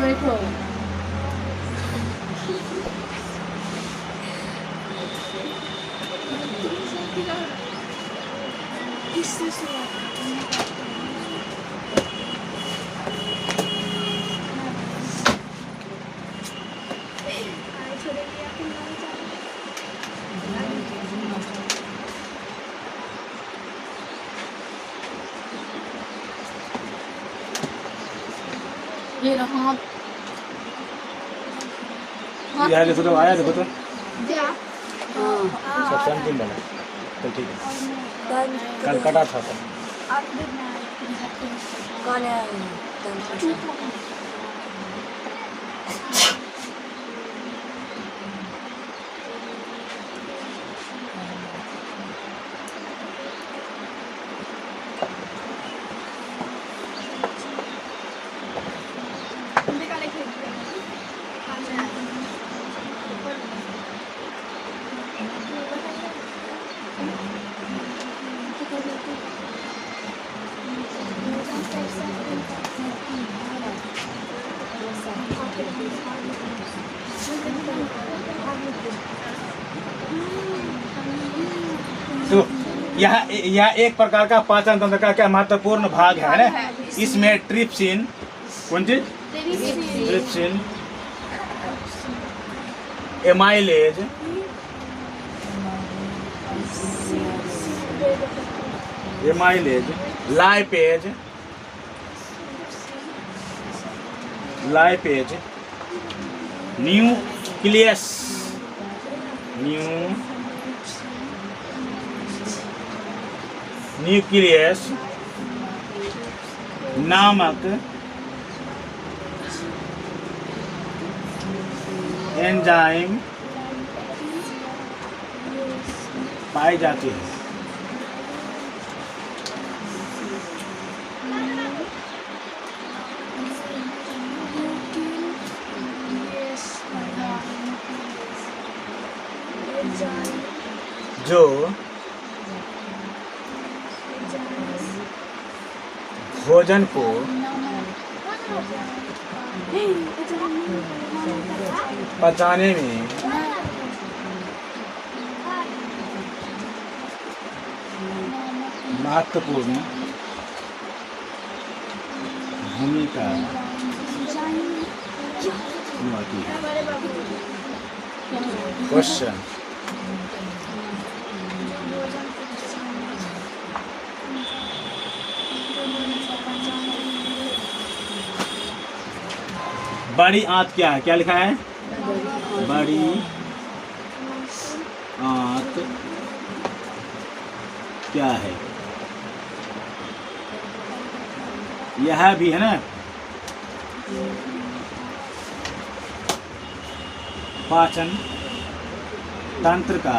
देखो ये रहा यार देखो तो आया देखो तो क्या सब अंतिम वाला तो ठीक है कल कटा था तो कौन है तो यह एक प्रकार का पाचन तंत्र का क्या महत्वपूर्ण भाग है ना। इसमें ट्रिप्सिन कौन चीज ट्रिप्सिन एमाइलेज लाइपेज न्यूक्लियस नामक एंजाइम पाई जाती है। जो भोजन को पचाने में महत्वपूर्ण भूमिका निभाती है। क्वेश्चन बड़ी आंत क्या है? क्या लिखा है? बड़ी आंत क्या है? यह भी है ना पाचन तंत्र का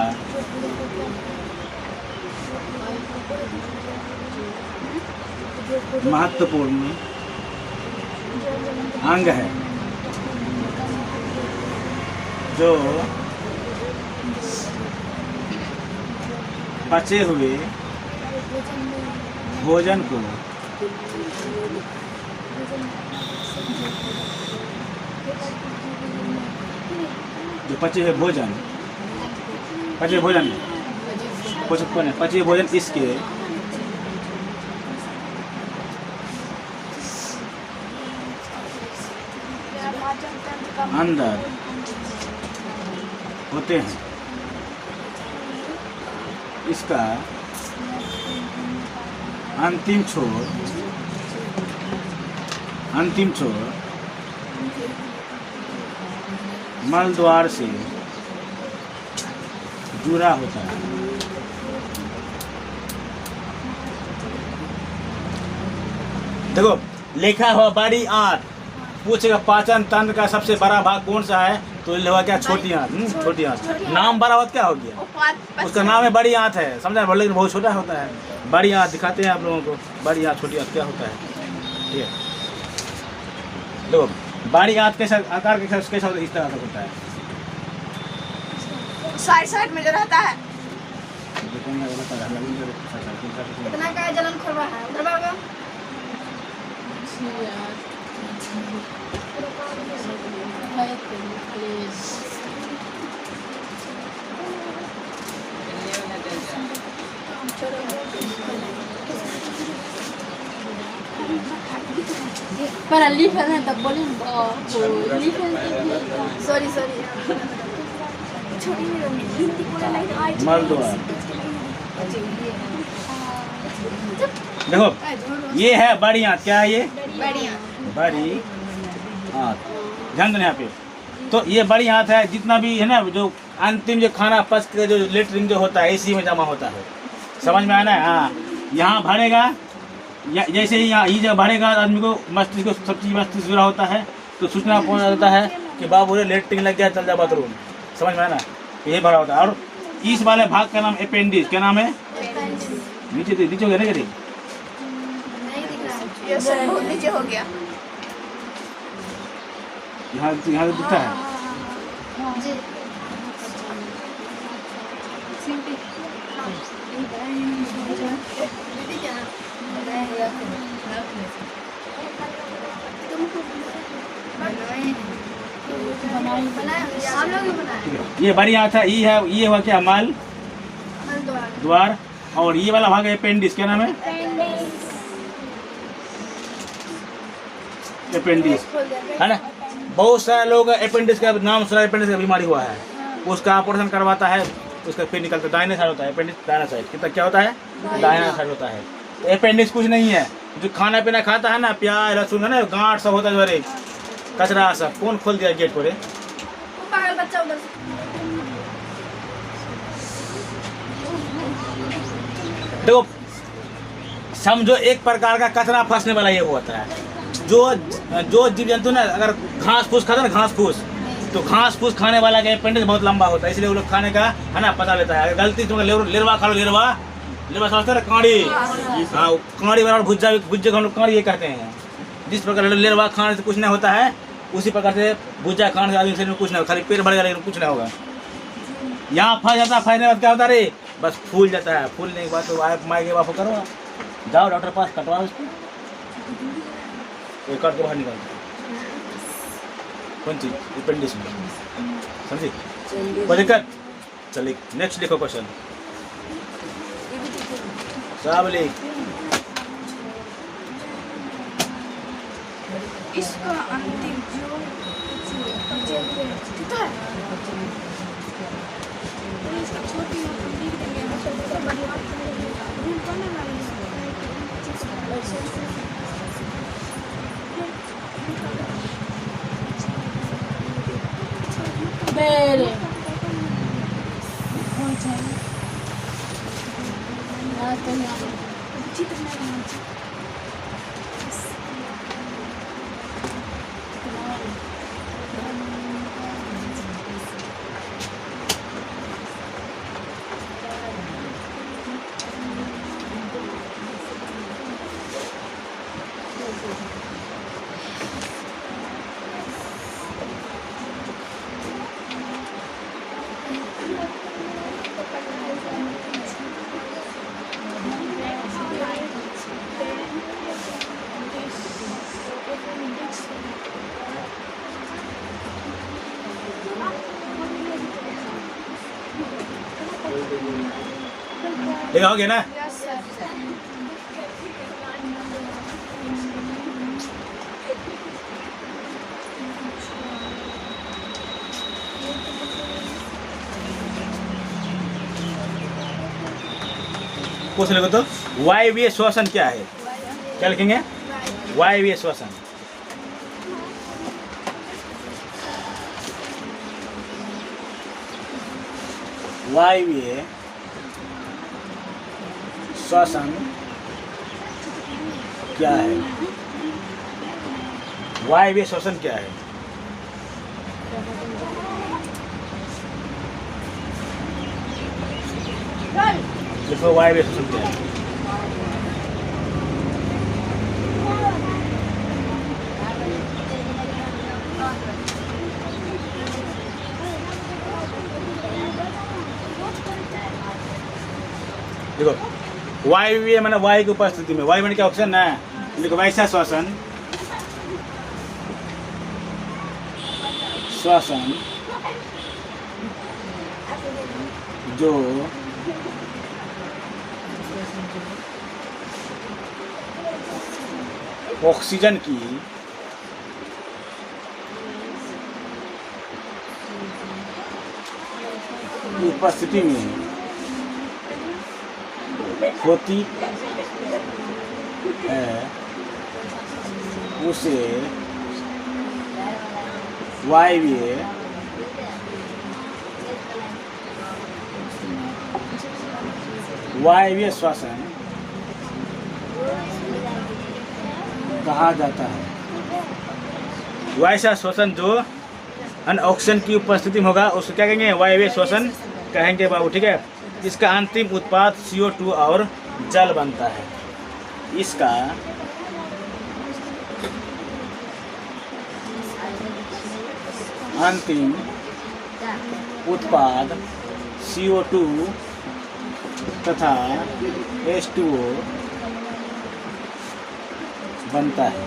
महत्वपूर्ण अंग है जो पचे हुए भोजन को पचे भोजन इसके अंदर होते हैं। इसका अंतिम छोर मल द्वार से जुड़ा होता है। देखो लिखा हुआ बड़ी आंत, पूछेगा पाचन तंत्र का सबसे बड़ा भाग कौन सा है, तो लिखा क्या छोटी आंत। छोटी आंत नाम बड़ा होता क्या हो गया, उसका नाम है बड़ी आंत है, समझा, लेकिन बहुत छोटा होता है। बड़ी आंत दिखाते हैं आप लोगों को, बड़ी आंत छोटी आंत क्या होता है। ठीक है, देखो बड़ी आंत कैसा आकार कैसा इस तरह का होता है, साइड में जो रहता है इतना का जलन खोलवा है उधर बाबा मेरा लिखल है तब बोली लिखल सॉरी छोटी में हिंदी बोलने लगी मलद्वार। देखो ये है बड़ी आंत। क्या है ये? बड़ी आंत। ध्यान देना यहाँ पे। तो ये बड़ी आंत है। जितना भी है ना जो अंतिम जो खाना पच के जो लेटरिन जो होता है इसी में जमा होता है। समझ में आना है? हाँ, यहाँ भरेगा जैसे ही यहाँ जब भरेगा आदमी को मस्तिष्क को सब चीज मस्तिष्क जुड़ा होता है तो सूचना पहुँच जाता है कि बाबू रे लेटरिन लग गया, चल जा बाथरूम। समझ में आना? ये भरा होता है। और इस वाले भाग का नाम अपेंडिक्स। क्या नाम है? नीचे नीचे हो गया ना? ये सब बहुत नीचे हो गया। यहाँ दिखता है। ये बड़ी आंत है। ये हुआ क्या? मल द्वार। और ये वाला भाग है अपेंडिक्स। क्या नाम है? अपेंडिक्स है ना। बहुत सारे लोग अपेंडिक्स का नाम सुना, अपेंडिक्स का बीमारी हुआ है, उसका ऑपरेशन करवाता है, उसका फिर निकलता दाहिने साइड होता है। अपेंडिक्स दाहिना साइड। कितना क्या होता है? दाहिना साइड होता है। तो अपेंडिक्स कुछ नहीं है। जो खाना पीना खाता है ना, प्याज लहसुन है ना, गांठ सब होता है, कचरा सब। कौन खोल दिया गेट पर? बच्चा उधर देखो समझो एक प्रकार का कचरा फंसने वाला ये होता है। जो जीव जंतु ना अगर घास फूस खाता है ना, घास फूस, तो घास फूस खाने वाला का अपेंडिक्स बहुत लंबा होता है, इसलिए वो लोग खाने का है ना पता लेता है। अगर गलती से लेरवा खा लो, लेरवा समझते हैं? कांड़ी। हाँ, कांड़ी वाला भुज्जा हम लोग कांड़ी ये कहते हैं। जिस प्रकार लेरवा खाने से कुछ नहीं होता है, उसी प्रकार से भुज्जा खाने से आदमी शरीर में कुछ नहीं होगा, खाली पेट भरेगा लेकिन कुछ नहीं होगा। यहाँ फंस जाता है। फंसने के बाद क्या होता है रे? बस फूल जाता है। फूलने के बाद तो आप माई के बापू करो, जाओ डॉक्टर पास, कटवाओ इसको, एक काट के बाहर निकाल। कौन चीज? अपेंडिक्स में। समझी? कोई दिक्कत? चलिए नेक्स्ट लिखो क्वेश्चन। सब लिख। इसका अंतिम मेरे देखा हो गया ना? पूछ लोगे तो वायवीय श्वसन क्या है? क्या लिखेंगे? वायवीय श्वसन। वायवीय श्वसन क्या है? वायवीय श्वसन क्या है? देखो वायवीय श्वसन क्या है? देखो वायवीय मैंने वायु की उपस्थिति में, वायु मैंने क्या ऑप्शन है? देखो वैसा श्वसन, श्वसन जो ऑक्सीजन की की उपस्थिति में होती है उसे वायवीय श्वसन कहा जाता है। वायवीय श्वसन जो अन्य ऑक्सीजन की उपस्थिति में होगा उसको क्या कहेंगे? वायवीय श्वसन कहेंगे बाबू, ठीक है। इसका अंतिम उत्पाद CO2 और जल बनता है। इसका अंतिम उत्पाद CO2 तथा H2O बनता है।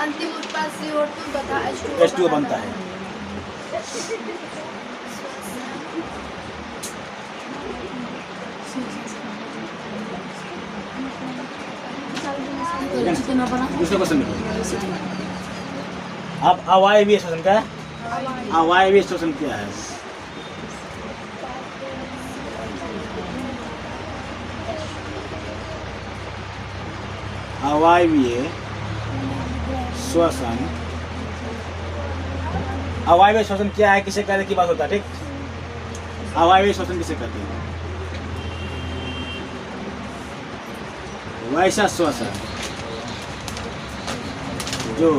अंतिम उत्पाद CO2 तथा H2O बनता है। दूसरा क्वेश्चन देखो। अब अवायवीय श्वसन का अवायवीय श्वसन क्या है? अवायवीय श्वसन, अवायवीय श्वसन क्या है, किसे कहते की बात होता है, ठीक। अवायवीय श्वसन किसे कहते हैं? वैसा श्वसन जो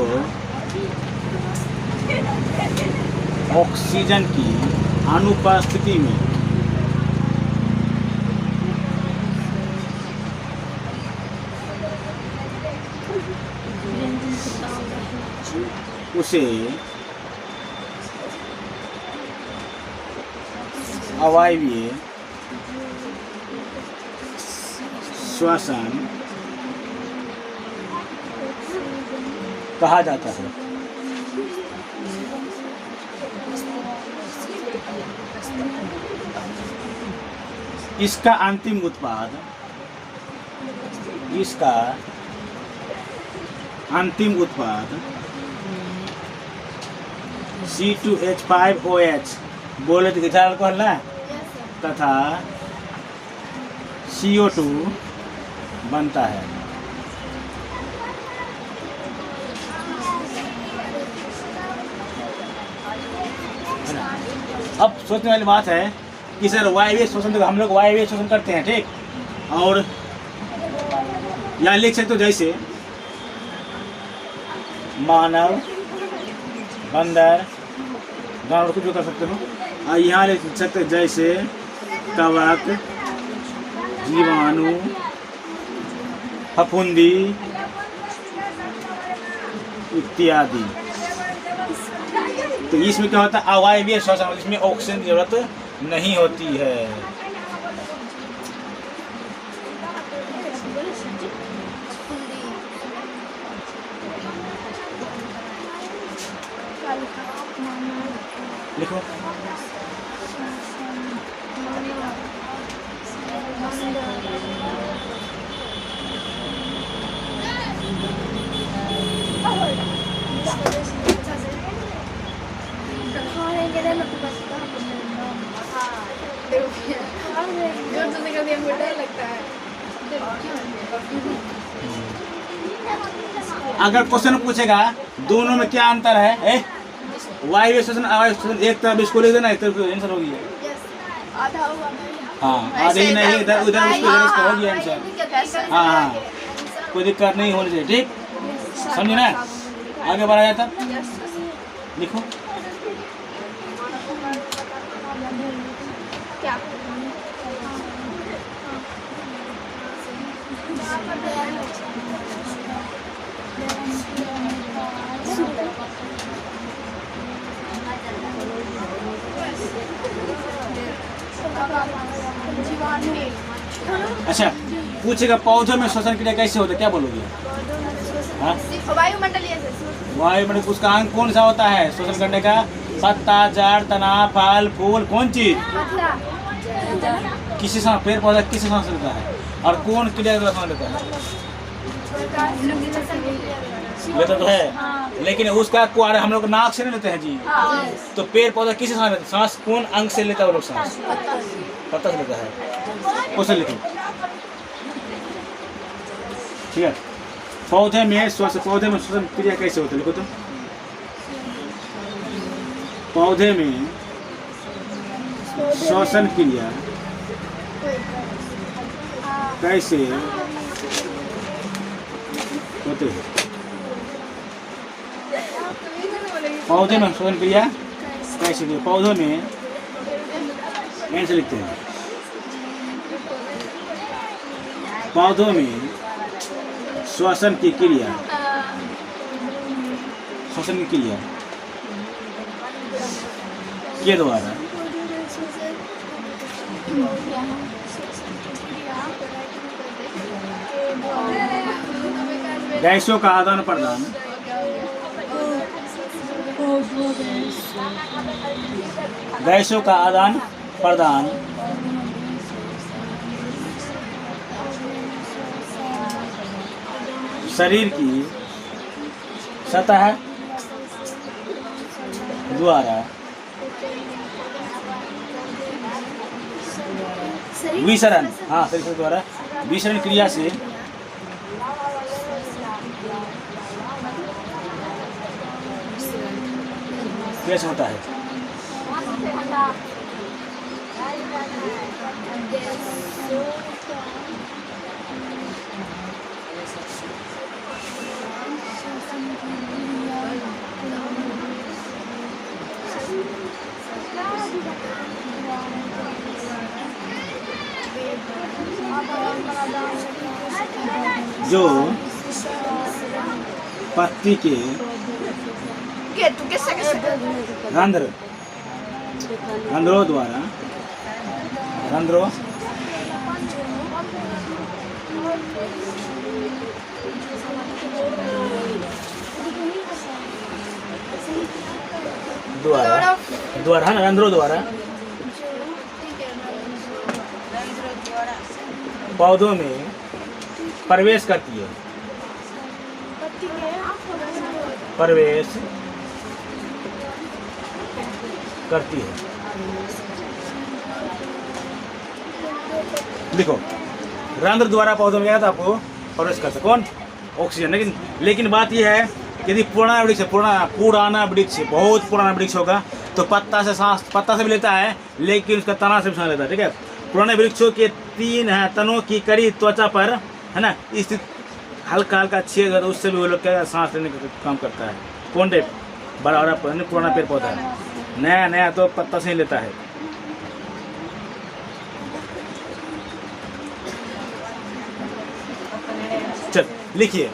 ऑक्सीजन की अनुपस्थिति में उसे अवायवीय श्वसन कहा जाता है। इसका अंतिम उत्पाद C2H5OH बोले तो इथाइल अल्कोहल ना, तथा CO2 बनता है। अब सोचने वाली बात है कि सर वायवीय श्वसन, तो हम लोग वायवीय श्वसन करते हैं, ठीक। और यहाँ लिख सकते हो जैसे मानव, बंदर, जानवर, कुछ भी कर सकते हो। और यहाँ लिख सकते हो जैसे कवक, जीवाणु, फफूंदी इत्यादि। तो इसमें क्या होता है? अवायवीय श्वसन, इसमें ऑक्सीजन की जरूरत नहीं होती है। लिखो। अगर क्वेश्चन पूछेगा दोनों में क्या अंतर है, वायवीय श्वसन अवायवीय श्वसन, एक तरफ इसको लिख देना, एक तरफ आंसर हो गया। आधा हुआ। हाँ, आधे ही नहीं, इधर उधर उसको हो गया आंसर। हाँ हाँ, कोई दिक्कत नहीं होनी चाहिए, ठीक, समझे ना। आगे बढ़ा जाता, लिखो। अच्छा, पूछेगा पौधों में श्वसन क्रिया कैसे होता है, क्या बोलोगे? हाँ, वायुमंडल, उसका अंग कौन सा होता है श्वसन करने का? पत्ता, जड़, तना, फल, फूल, कौन चीज? किसी सांस पेड़ पौधा किसी सांस लेता है और कौन क्रिया के द्वारा सांस लेता है? लेता तो है, लेकिन उसका कुआर हम लोग नाक से नहीं लेते हैं जी। तो पेड़ पौधा किसी सांस लेते, सांस कौन अंग से लेता है वो लोग? सांस पत्ता से लेता है। कौन से लेते? ठीक है। पौधे में श्वसन क्रिया कैसे होती है? लिखो तो। पौधे में श्वसन क्रिया कैसे होते हैं? पौधे में श्वसन क्रिया कैसे होती है? पौधों में ऐसे लिखते हैं, पौधों में श्वसन की क्रिया, श्वसन की क्रिया के द्वारा गैसों का आदान प्रदान, गैसों का आदान प्रदान शरीर की सतह द्वारा विसरण, हाँ शरीर द्वारा विसरण क्रिया से कैसे होता है? जो पत्ती के रंध्रों द्वारा रंध्रों द्वारा पौधों में प्रवेश करती है, प्रवेश करती है। देखो रंध्र द्वारा पौधों में क्या था आपको प्रवेश करता कौन? ऑक्सीजन। लेकिन बात यह है यदि पुराना वृक्ष पुराना वृक्ष बहुत पुराना वृक्ष होगा तो पत्ता से भी लेता है, लेकिन उसका तना से भी सांस लेता है। ठीक है। पुराने वृक्षों के 3 तनों की कड़ी त्वचा पर है ना स्थित हल्का हल्का छेद है, तो उससे भी वो लोग क्या सांस लेने का काम करता है। कौन टाइप? बड़ा पुराना पेड़ पौधा है, नया तो पत्ता से ही लेता है। चल लिखिए।